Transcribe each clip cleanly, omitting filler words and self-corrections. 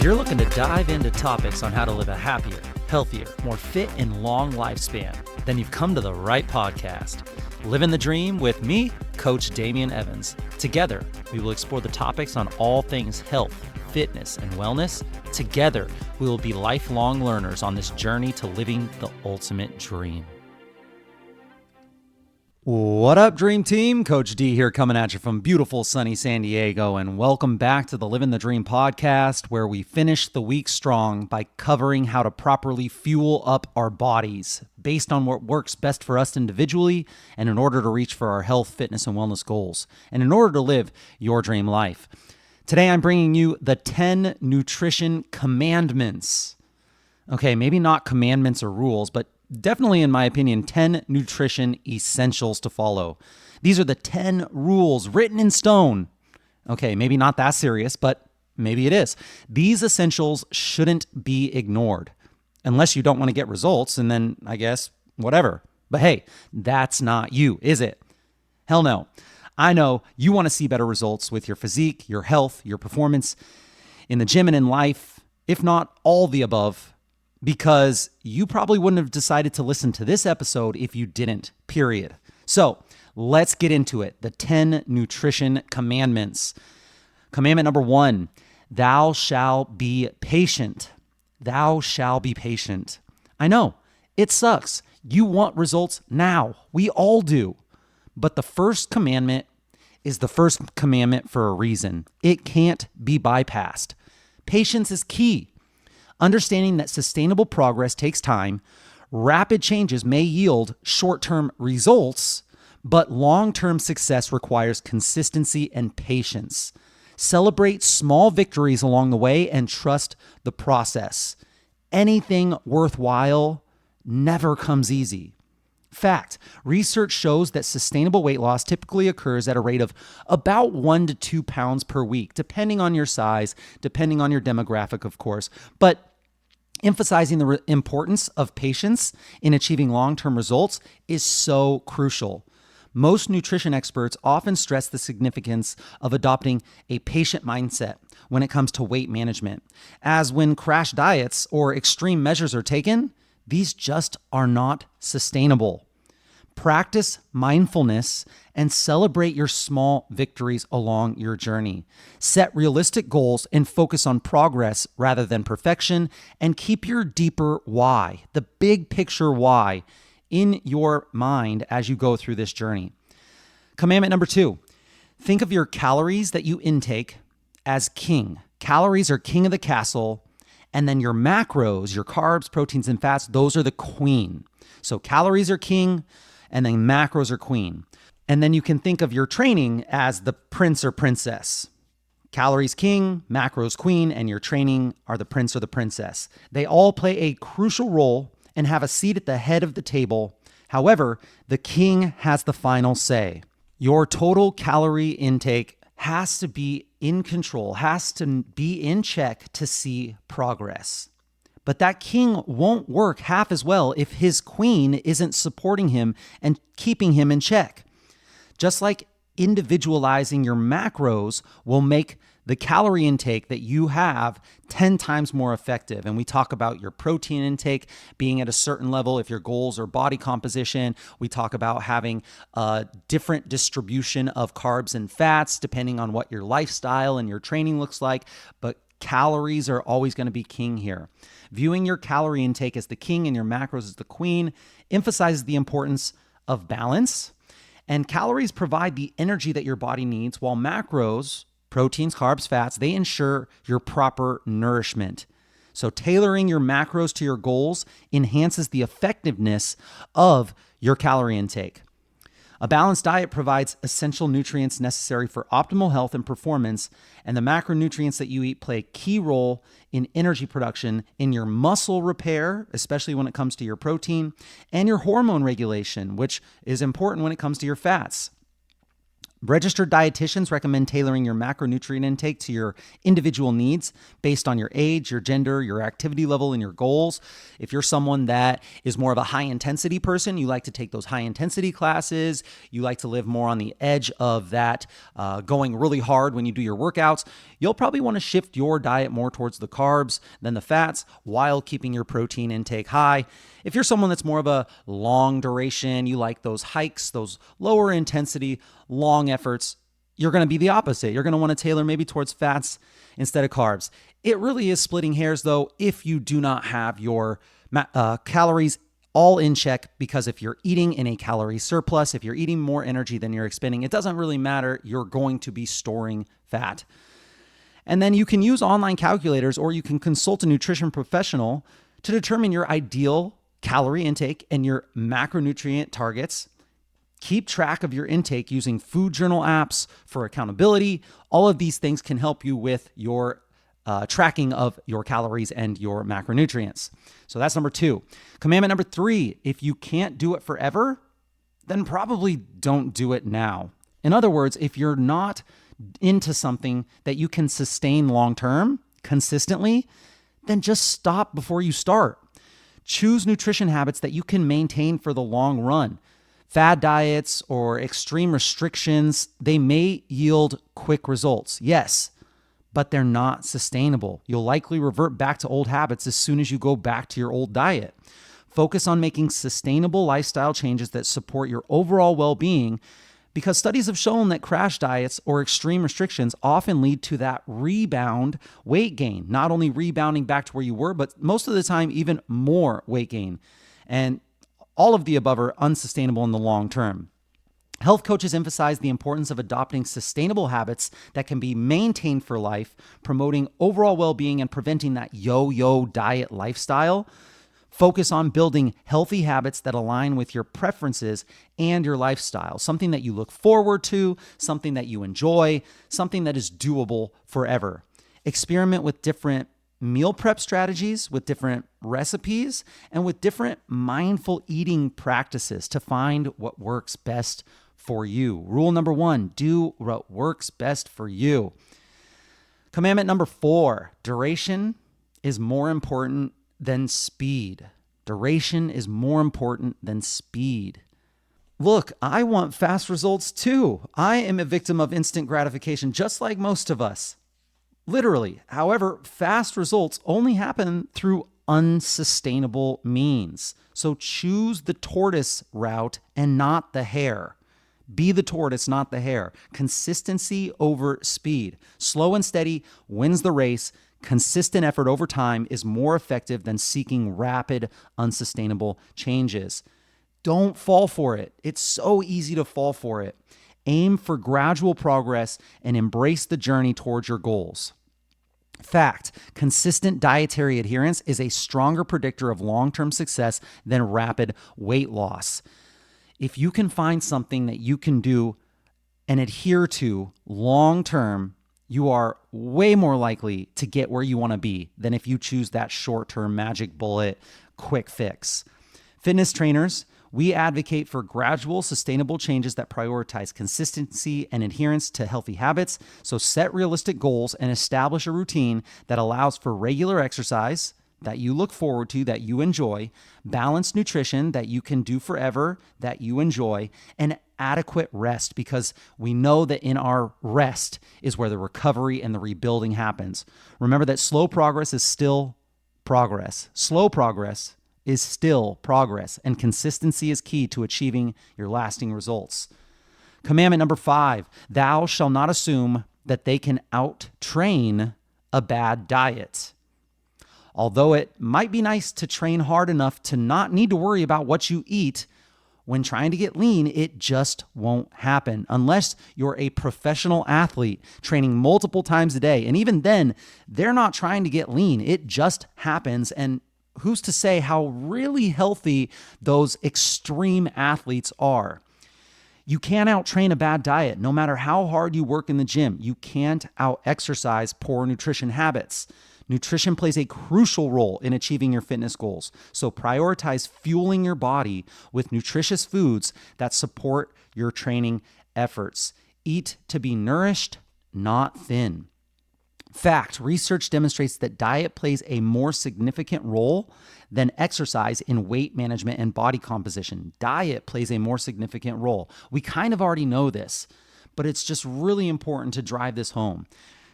you're looking to dive into topics on how to live a happier, healthier, more fit, and long lifespan, then you've come to the right podcast. Livin the Dream with me, Coach Damian Evans. Together, we will explore the topics on all things health, fitness, and wellness. Together, we will be lifelong learners on this journey to living the ultimate dream. What up, Dream Team? Coach D here coming at you from beautiful sunny San Diego, and welcome back to the Livin the Dream podcast, where we finish the week strong by covering how to properly fuel up our bodies based on what works best for us individually and in order to reach for our health, fitness, and wellness goals, and in order to live your dream life. Today, I'm bringing you the 10 nutrition commandments. Okay, maybe not commandments or rules, but definitely, in my opinion, 10 nutrition essentials to follow. These are the 10 rules written in stone. Okay, maybe not that serious, but maybe it is. These essentials shouldn't be ignored unless you don't want to get results, and then I guess whatever. But hey, that's not you, is it? Hell no. I know you want to see better results with your physique, your health, your performance in the gym and in life, if not all the above, because you probably wouldn't have decided to listen to this episode if you didn't, period. So let's get into it. The 10 nutrition commandments. Commandment number 1, thou shalt be patient. Thou shalt be patient. I know, it sucks. You want results now. We all do. But the first commandment is the first commandment for a reason. It can't be bypassed. Patience is key. Understanding that sustainable progress takes time, rapid changes may yield short-term results, but long-term success requires consistency and patience. Celebrate small victories along the way and trust the process. Anything worthwhile never comes easy. Fact, research shows that sustainable weight loss typically occurs at a rate of about 1 to 2 pounds per week, depending on your size, depending on your demographic, of course. But emphasizing the importance of patience in achieving long-term results is so crucial. Most nutrition experts often stress the significance of adopting a patient mindset when it comes to weight management, as when crash diets or extreme measures are taken, these just are not sustainable. Practice mindfulness and celebrate your small victories along your journey. Set realistic goals and focus on progress rather than perfection, and keep your deeper why, the big picture why, in your mind as you go through this journey. Commandment number 2, think of your calories that you intake as king. Calories are king of the castle, and then your macros, your carbs, proteins, and fats, those are the queen. So calories are king, and then macros are queen. And then you can think of your training as the prince or princess. Calories king, macros queen, and your training are the prince or the princess. They all play a crucial role and have a seat at the head of the table. However, the king has the final say. Your total calorie intake has to be in control, has to be in check to see progress. But that king won't work half as well if his queen isn't supporting him and keeping him in check. Just like individualizing your macros will make the calorie intake that you have 10 times more effective. And we talk about your protein intake being at a certain level if your goals are body composition. We talk about having a different distribution of carbs and fats depending on what your lifestyle and your training looks like. But calories are always going to be king here. Viewing your calorie intake as the king and your macros as the queen emphasizes the importance of balance. And calories provide the energy that your body needs, while macros, proteins, carbs, fats, they ensure your proper nourishment. So tailoring your macros to your goals enhances the effectiveness of your calorie intake. A balanced diet provides essential nutrients necessary for optimal health and performance, and the macronutrients that you eat play a key role in energy production, in your muscle repair, especially when it comes to your protein, and your hormone regulation, which is important when it comes to your fats. Registered dietitians recommend tailoring your macronutrient intake to your individual needs based on your age, your gender, your activity level, and your goals. If you're someone that is more of a high intensity person, you like to take those high intensity classes, you like to live more on the edge of that, going really hard when you do your workouts, you'll probably want to shift your diet more towards the carbs than the fats while keeping your protein intake high. If you're someone that's more of a long duration, you like those hikes, those lower intensity, long efforts, you're going to be the opposite. You're going to want to tailor maybe towards fats instead of carbs. It really is splitting hairs though if you do not have your calories all in check, because if you're eating in a calorie surplus, if you're eating more energy than you're expending, it doesn't really matter. You're going to be storing fat. And then you can use online calculators, or you can consult a nutrition professional to determine your ideal calorie intake and your macronutrient targets. Keep track of your intake using food journal apps for accountability. All of these things can help you with your tracking of your calories and your macronutrients. So that's number 2. Commandment number 3, if you can't do it forever, then probably don't do it now. In other words, if you're not into something that you can sustain long-term, consistently, then just stop before you start. Choose nutrition habits that you can maintain for the long run. Fad diets or extreme restrictions, they may yield quick results, yes, but they're not sustainable. You'll likely revert back to old habits as soon as you go back to your old diet. Focus on making sustainable lifestyle changes that support your overall well-being, because studies have shown that crash diets or extreme restrictions often lead to that rebound weight gain, not only rebounding back to where you were, but most of the time, even more weight gain. And all of the above are unsustainable in the long term. Health coaches emphasize the importance of adopting sustainable habits that can be maintained for life, promoting overall well-being and preventing that yo-yo diet lifestyle. Focus on building healthy habits that align with your preferences and your lifestyle, something that you look forward to, something that you enjoy, something that is doable forever. Experiment with different meal prep strategies, with different recipes, and with different mindful eating practices to find what works best for you. Rule number 1, do what works best for you. Commandment number 4, duration is more important than speed. Duration is more important than speed. Look, I want fast results too. I am a victim of instant gratification, just like most of us. Literally. However, fast results only happen through unsustainable means. So choose the tortoise route and not the hare. Be the tortoise, not the hare. Consistency over speed. Slow and steady wins the race. Consistent effort over time is more effective than seeking rapid, unsustainable changes. Don't fall for it. It's so easy to fall for it. Aim for gradual progress and embrace the journey towards your goals. Fact, consistent dietary adherence is a stronger predictor of long-term success than rapid weight loss. If you can find something that you can do and adhere to long-term, you are way more likely to get where you want to be than if you choose that short-term magic bullet quick fix. Fitness trainers, we advocate for gradual, sustainable changes that prioritize consistency and adherence to healthy habits. So set realistic goals and establish a routine that allows for regular exercise that you look forward to, that you enjoy, balanced nutrition that you can do forever, that you enjoy, and adequate rest, because we know that in our rest is where the recovery and the rebuilding happens. Remember that slow progress is still progress. Slow progress is still progress, and consistency is key to achieving your lasting results. Commandment number 5, thou shalt not assume that they can out-train a bad diet. Although it might be nice to train hard enough to not need to worry about what you eat, when trying to get lean, it just won't happen unless you're a professional athlete training multiple times a day. And even then, they're not trying to get lean. It just happens. And who's to say how really healthy those extreme athletes are? You can't out-train a bad diet. No matter how hard you work in the gym, you can't out-exercise poor nutrition habits. Nutrition plays a crucial role in achieving your fitness goals. So prioritize fueling your body with nutritious foods that support your training efforts. Eat to be nourished, not thin. Fact, research demonstrates that diet plays a more significant role than exercise in weight management and body composition. Diet plays a more significant role. We kind of already know this, but it's just really important to drive this home.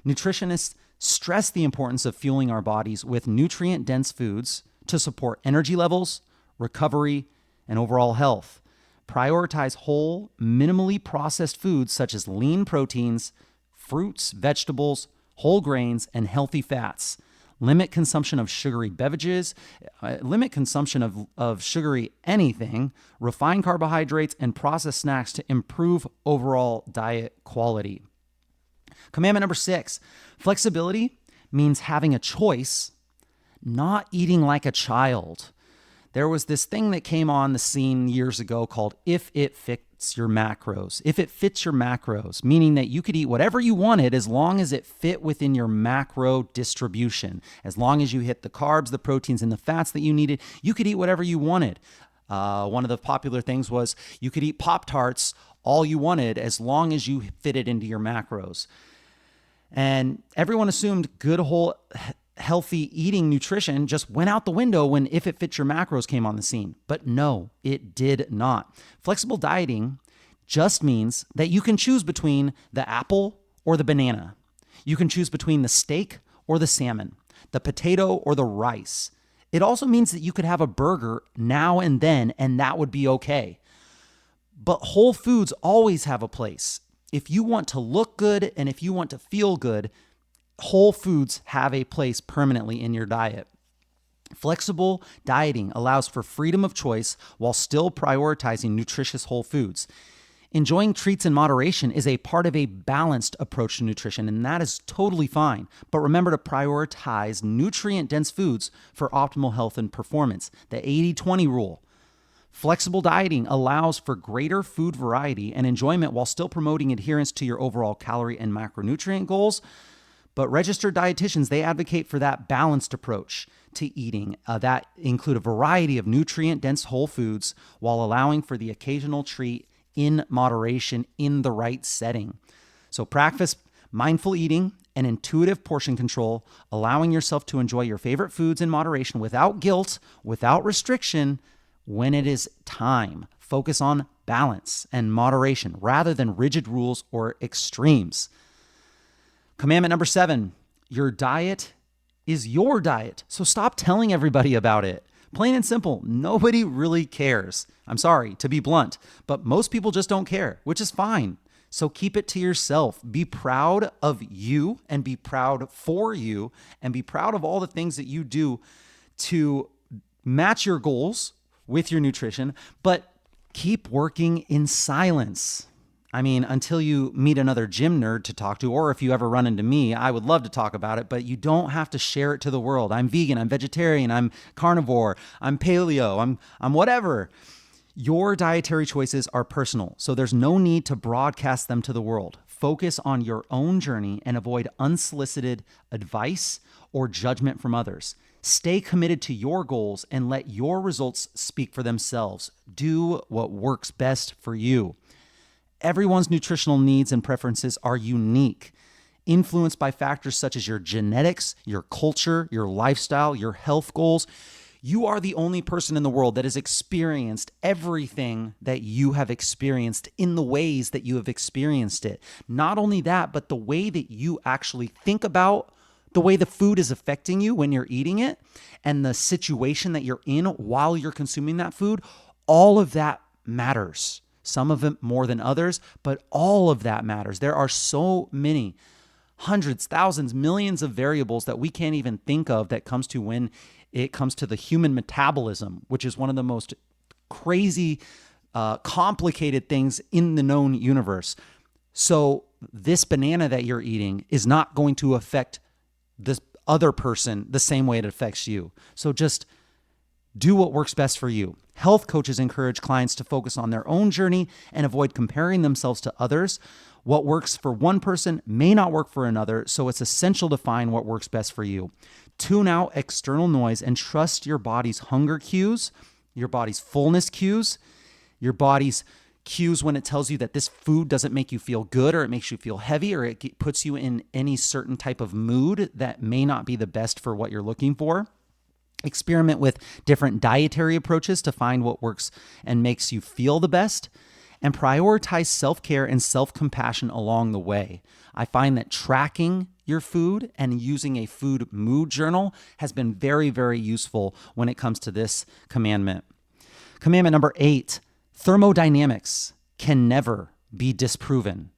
Nutritionists stress the importance of fueling our bodies with nutrient-dense foods to support energy levels, recovery, and overall health. Prioritize whole, minimally processed foods such as lean proteins, fruits, vegetables, whole grains, and healthy fats. Limit consumption of sugary beverages, limit consumption of sugary anything, refined carbohydrates, and processed snacks to improve overall diet quality. Commandment number 6, flexibility means having a choice, not eating like a child. There was this thing that came on the scene years ago called if it fits your macros. If it fits your macros, meaning that you could eat whatever you wanted as long as it fit within your macro distribution. As long as you hit the carbs, the proteins, and the fats that you needed, you could eat whatever you wanted. One of the popular things was you could eat Pop-Tarts all you wanted as long as you fit it into your macros. And everyone assumed good, whole, healthy eating nutrition just went out the window when if it fits your macros came on the scene. But no, it did not. Flexible dieting just means that you can choose between the apple or the banana. You can choose between the steak or the salmon, the potato or the rice. It also means that you could have a burger now and then, and that would be okay. But whole foods always have a place. If you want to look good and if you want to feel good, whole foods have a place permanently in your diet. Flexible dieting allows for freedom of choice while still prioritizing nutritious whole foods. Enjoying treats in moderation is a part of a balanced approach to nutrition, and that is totally fine. But remember to prioritize nutrient-dense foods for optimal health and performance, the 80-20 rule. Flexible dieting allows for greater food variety and enjoyment while still promoting adherence to your overall calorie and macronutrient goals. But registered dietitians, they advocate for that balanced approach to eating that include a variety of nutrient-dense whole foods while allowing for the occasional treat in moderation in the right setting. So practice mindful eating and intuitive portion control, allowing yourself to enjoy your favorite foods in moderation without guilt, without restriction when it is time. Focus on balance and moderation rather than rigid rules or extremes. Commandment number 7, your diet is your diet. So stop telling everybody about it. Plain and simple, nobody really cares. I'm sorry to be blunt, but most people just don't care, which is fine. So keep it to yourself. Be proud of you and be proud for you and be proud of all the things that you do to match your goals with your nutrition, but keep working in silence. I mean, until you meet another gym nerd to talk to, or if you ever run into me, I would love to talk about it, but you don't have to share it to the world. I'm vegan, I'm vegetarian, I'm carnivore, I'm paleo, I'm whatever. Your dietary choices are personal, so there's no need to broadcast them to the world. Focus on your own journey and avoid unsolicited advice or judgment from others. Stay committed to your goals and let your results speak for themselves. Do what works best for you. Everyone's nutritional needs and preferences are unique, influenced by factors such as your genetics, your culture, your lifestyle, your health goals. You are the only person in the world that has experienced everything that you have experienced in the ways that you have experienced it. Not only that, but the way that you actually think about the way the food is affecting you when you're eating it and the situation that you're in while you're consuming that food, all of that matters. Some of it more than others, but all of that matters. There are so many, hundreds, thousands, millions of variables that we can't even think of that comes to when it comes to the human metabolism, which is one of the most crazy, complicated things in the known universe. So this banana that you're eating is not going to affect this other person the same way it affects you. So just do what works best for you. Health coaches encourage clients to focus on their own journey and avoid comparing themselves to others. What works for one person may not work for another, so it's essential to find what works best for you. Tune out external noise and trust your body's hunger cues, your body's fullness cues, your body's cues when it tells you that this food doesn't make you feel good, or it makes you feel heavy, or it puts you in any certain type of mood that may not be the best for what you're looking for. Experiment with different dietary approaches to find what works and makes you feel the best, and prioritize self-care and self-compassion along the way. I find that tracking your food and using a food mood journal has been very, very useful when it comes to this commandment. Commandment number 8, thermodynamics can never be disproven.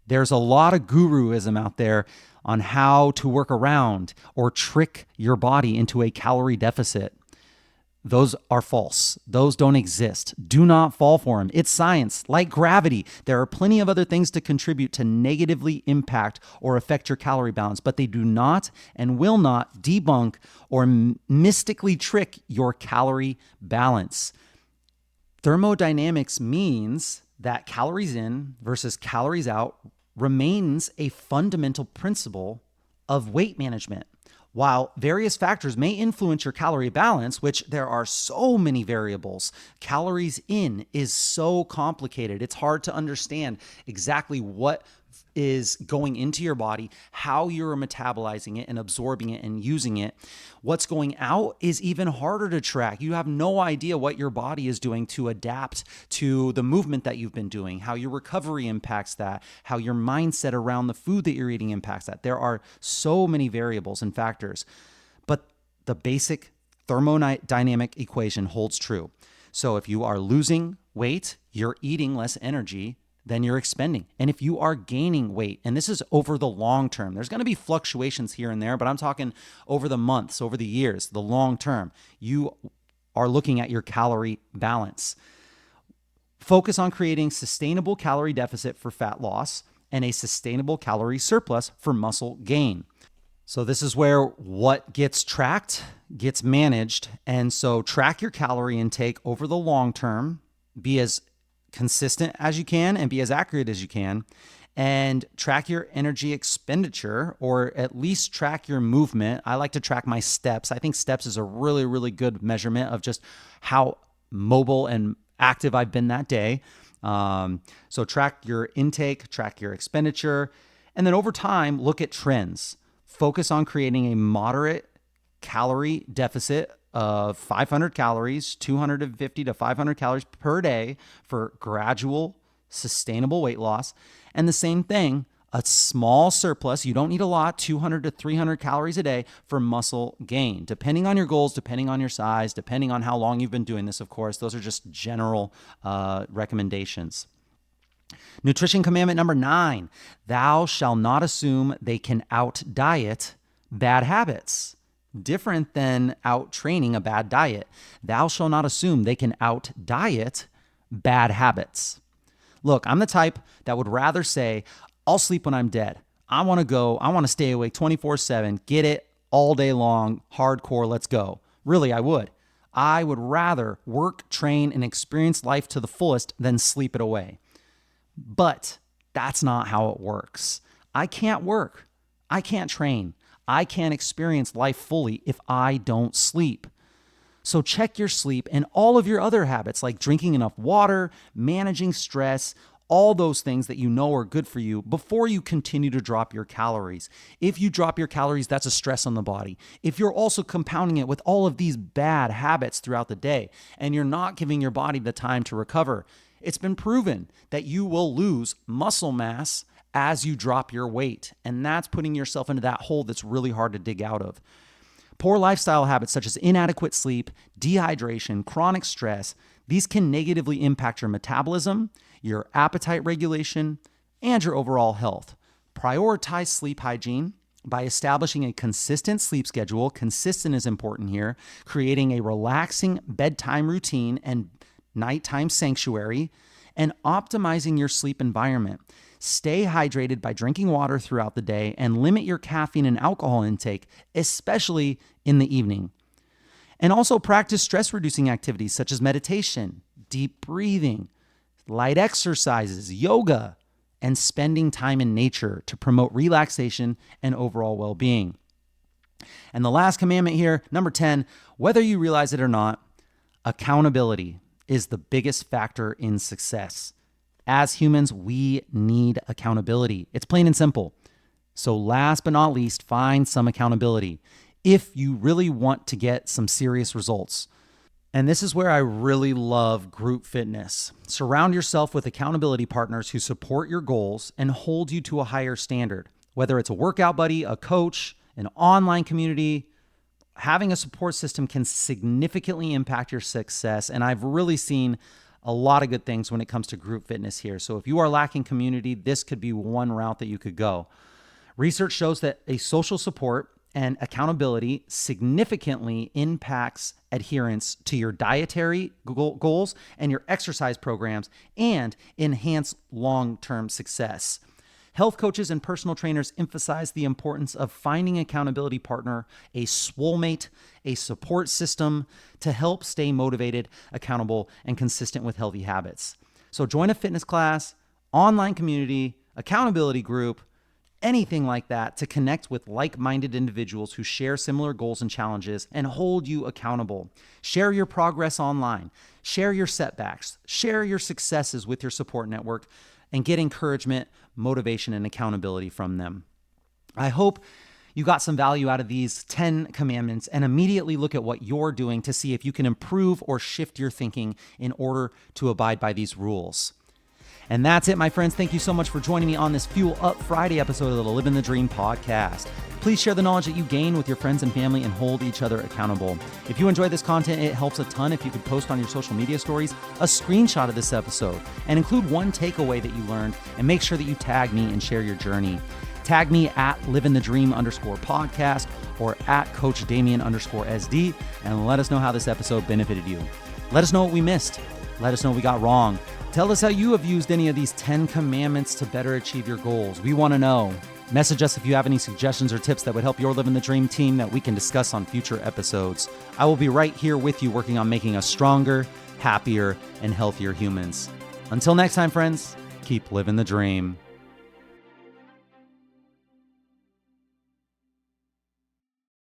There's a lot of guruism out there on how to work around or trick your body into a calorie deficit. Those are false. Those don't exist. Do not fall for them. It's science. Like gravity, there are plenty of other things to contribute to negatively impact or affect your calorie balance, but they do not and will not debunk or mystically trick your calorie balance. Thermodynamics means that calories in versus calories out remains a fundamental principle of weight management. While various factors may influence your calorie balance, which there are so many variables, calories in is so complicated. It's hard to understand exactly what is going into your body, how you're metabolizing it and absorbing it and using it. What's going out is even harder to track. You have no idea what your body is doing to adapt to the movement that you've been doing, how your recovery impacts that, how your mindset around the food that you're eating impacts that. There are so many variables and factors, but the basic thermodynamic equation holds true. So if you are losing weight, you're eating less energy than you're expending. And if you are gaining weight, and this is over the long term, there's going to be fluctuations here and there, but I'm talking over the months, over the years, the long term, you are looking at your calorie balance. Focus on creating sustainable calorie deficit for fat loss and a sustainable calorie surplus for muscle gain. So this is where what gets tracked gets managed. And so track your calorie intake over the long term, be as consistent as you can and be as accurate as you can, and track your energy expenditure, or at least track your movement. I like to track my steps. I think steps is a really, really good measurement of just how mobile and active I've been that day. So track your intake, track your expenditure, and then over time, look at trends. Focus on creating a moderate calorie deficit of 500 calories, 250 to 500 calories per day for gradual, sustainable weight loss. And the same thing, a small surplus, you don't need a lot, 200 to 300 calories a day for muscle gain, depending on your goals, depending on your size, depending on how long you've been doing this, of course. Those are just general recommendations. Nutrition commandment number 9, thou shalt not assume they can out-diet bad habits. Different than out training a bad diet. Thou shalt not assume they can out diet bad habits. Look, I'm the type that would rather say, I'll sleep when I'm dead. I want to stay awake 24/7, get it all day long, hardcore, let's go. Really, I would. I would rather work, train, and experience life to the fullest than sleep it away. But that's not how it works. I can't work. I can't train. I can't experience life fully if I don't sleep. So check your sleep and all of your other habits like drinking enough water, managing stress, all those things that you know are good for you before you continue to drop your calories. If you drop your calories, that's a stress on the body. If you're also compounding it with all of these bad habits throughout the day and you're not giving your body the time to recover, it's been proven that you will lose muscle mass as you drop your weight. And that's putting yourself into that hole that's really hard to dig out of. Poor lifestyle habits such as inadequate sleep, dehydration, chronic stress, these can negatively impact your metabolism, your appetite regulation, and your overall health. Prioritize sleep hygiene by establishing a consistent sleep schedule. Consistent is important here. Creating a relaxing bedtime routine and nighttime sanctuary, and optimizing your sleep environment. Stay hydrated by drinking water throughout the day and limit your caffeine and alcohol intake, especially in the evening. And also practice stress-reducing activities such as meditation, deep breathing, light exercises, yoga, and spending time in nature to promote relaxation and overall well-being. And the last commandment here, number 10, whether you realize it or not, accountability is the biggest factor in success. As humans, we need accountability. It's plain and simple. So last but not least, find some accountability if you really want to get some serious results. And this is where I really love group fitness. Surround yourself with accountability partners who support your goals and hold you to a higher standard. Whether it's a workout buddy, a coach, an online community, having a support system can significantly impact your success. And I've really seen a lot of good things when it comes to group fitness here. So if you are lacking community, this could be one route that you could go. Research shows that a social support and accountability significantly impacts adherence to your dietary goals and your exercise programs and enhance long-term success. Health coaches and personal trainers emphasize the importance of finding an accountability partner, a soulmate, a support system to help stay motivated, accountable, and consistent with healthy habits. So join a fitness class, online community, accountability group, anything like that to connect with like-minded individuals who share similar goals and challenges and hold you accountable. Share your progress online. Share your setbacks. Share your successes with your support network and get encouragement, motivation, and accountability from them. I hope you got some value out of these 10 commandments and immediately look at what you're doing to see if you can improve or shift your thinking in order to abide by these rules. And that's it, my friends. Thank you so much for joining me on this Fuel Up Friday episode of the Livin the Dream podcast. Please share the knowledge that you gain with your friends and family and hold each other accountable. If you enjoy this content, it helps a ton if you could post on your social media stories a screenshot of this episode and include one takeaway that you learned, and make sure that you tag me and share your journey. Tag me at livinthedream_podcast or at Coach Damien_SD and let us know how this episode benefited you. Let us know what we missed. Let us know what we got wrong. Tell us how you have used any of these 10 commandments to better achieve your goals. We want to know. Message us if you have any suggestions or tips that would help your Livin the Dream team that we can discuss on future episodes. I will be right here with you working on making us stronger, happier, and healthier humans. Until next time, friends, keep living the dream.